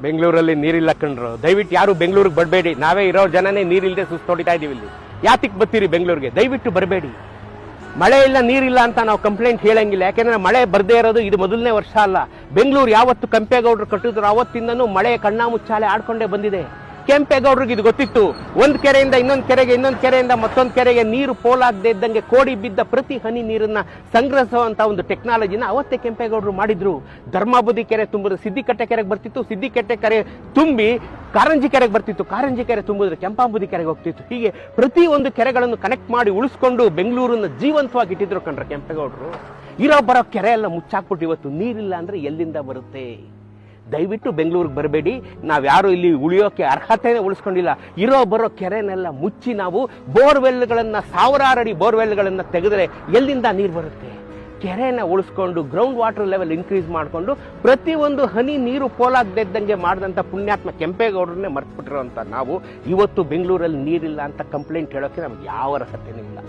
ಬೆಂಗಳೂರಲ್ಲಿ ನೀರಿಲ್ಲ ಕಣ್ರು. ದಯವಿಟ್ಟು ಯಾರು ಬೆಂಗಳೂರಿಗೆ ಬರಬೇಡಿ. ನಾವೇ ಇರೋ ಜನನೇ ನೀರಿಲ್ಲದೆ ಸುಸ್ತೊಡಿತಾ ಇದೀವಿ ಇಲ್ಲಿ. ಯಾತಿಗೆ ಬರ್ತೀರಿ ಬೆಂಗಳೂರಿಗೆ? ದಯವಿಟ್ಟು ಬರಬೇಡಿ. ಮಳೆ ಇಲ್ಲ ನೀರಿಲ್ಲ ಅಂತ ನಾವು ಕಂಪ್ಲೇಂಟ್ ಹೇಳಂಗಿಲ್ಲ. ಯಾಕೆಂದ್ರೆ ಮಳೆ ಬರದೇ ಇರೋದು ಇದು ಮೊದಲನೇ ವರ್ಷ ಅಲ್ಲ. ಬೆಂಗಳೂರು ಯಾವತ್ತು ಕೆಂಪೇಗೌಡರು ಕಟ್ಟಿದ್ರು ಆವತ್ತಿಂದನೂ ಮಳೆ ಕಣ್ಣಾಮುಚ್ಚಾಲೆ ಆಡ್ಕೊಂಡೇ ಬಂದಿದೆ. ಕೆಂಪೇಗೌಡರಿಗೆ ಇದು ಗೊತ್ತಿತ್ತು. ಒಂದು ಕೆರೆಯಿಂದ ಇನ್ನೊಂದು ಕೆರೆಗೆ, ಇನ್ನೊಂದು ಕೆರೆಯಿಂದ ಮತ್ತೊಂದು ಕೆರೆಗೆ ನೀರು ಪೋಲಾಗದೆ ಇದ್ದಂಗೆ ಕೋಡಿ ಬಿದ್ದ ಪ್ರತಿ ಹನಿ ನೀರನ್ನ ಸಂಗ್ರಹಿಸುವಂತ ಒಂದು ಟೆಕ್ನಾಲಜಿನ ಅವತ್ತೇ ಕೆಂಪೇಗೌಡರು ಮಾಡಿದ್ರು. ಧರ್ಮಾಬುದಿ ಕೆರೆ ತುಂಬಿದ್ರೆ ಸಿದ್ದಿಕಟ್ಟೆ ಕೆರೆಗೆ ಬರ್ತಿತ್ತು, ಸಿದ್ದಿಕಟ್ಟೆ ಕೆರೆ ತುಂಬಿ ಕಾರಂಜಿ ಕೆರೆಗೆ ಬರ್ತಿತ್ತು, ಕಾರಂಜಿ ಕೆರೆ ತುಂಬಿದ್ರೆ ಕೆಂಪಾಂಬುದಿ ಕೆರೆಗೆ ಹೋಗ್ತಿತ್ತು. ಹೀಗೆ ಪ್ರತಿ ಒಂದು ಕೆರೆಗಳನ್ನು ಕನೆಕ್ಟ್ ಮಾಡಿ ಉಳಿಸ್ಕೊಂಡು ಬೆಂಗಳೂರನ್ನ ಜೀವಂತವಾಗಿ ಇಟ್ಟಿದ್ರು ಕಂಡ್ರೆ ಕೆಂಪೇಗೌಡರು. ಇರೋ ಬರೋ ಕೆರೆ ಎಲ್ಲ ಮುಚ್ಚಾಕ್ಬಿಟ್ಟು ಇವತ್ತು ನೀರಿಲ್ಲ ಅಂದ್ರೆ ಎಲ್ಲಿಂದ ಬರುತ್ತೆ? ದಯವಿಟ್ಟು ಬೆಂಗಳೂರಿಗೆ ಬರಬೇಡಿ. ನಾವ್ಯಾರು ಇಲ್ಲಿ ಉಳಿಯೋಕೆ ಅರ್ಹತೆನೇ ಉಳಿಸ್ಕೊಂಡಿಲ್ಲ. ಇರೋ ಬರೋ ಕೆರೆನೆಲ್ಲ ಮುಚ್ಚಿ ನಾವು ಬೋರ್ವೆಲ್ಗಳನ್ನ, ಸಾವಿರಾರು ಅಡಿ ಬೋರ್ವೆಲ್ಗಳನ್ನ ತೆಗೆದ್ರೆ ಎಲ್ಲಿಂದ ನೀರು ಬರುತ್ತೆ? ಕೆರೆನ ಉಳಿಸ್ಕೊಂಡು ಗ್ರೌಂಡ್ ವಾಟರ್ ಲೆವೆಲ್ ಇನ್ಕ್ರೀಸ್ ಮಾಡಿಕೊಂಡು ಪ್ರತಿಯೊಂದು ಹನಿ ನೀರು ಪೋಲಾಗದಿದ್ದಂಗೆ ಮಾಡಿದಂಥ ಪುಣ್ಯಾತ್ಮ ಕೆಂಪೇಗೌಡರನ್ನೇ ಮರ್ತ್ಬಿಟ್ಟಿರೋಂಥ ನಾವು ಇವತ್ತು ಬೆಂಗಳೂರಲ್ಲಿ ನೀರಿಲ್ಲ ಅಂತ ಕಂಪ್ಲೇಂಟ್ ಹೇಳೋಕೆ ನಮ್ಗೆ ಯಾವ ಅರ್ಹತೆನೂ ಇಲ್ಲ.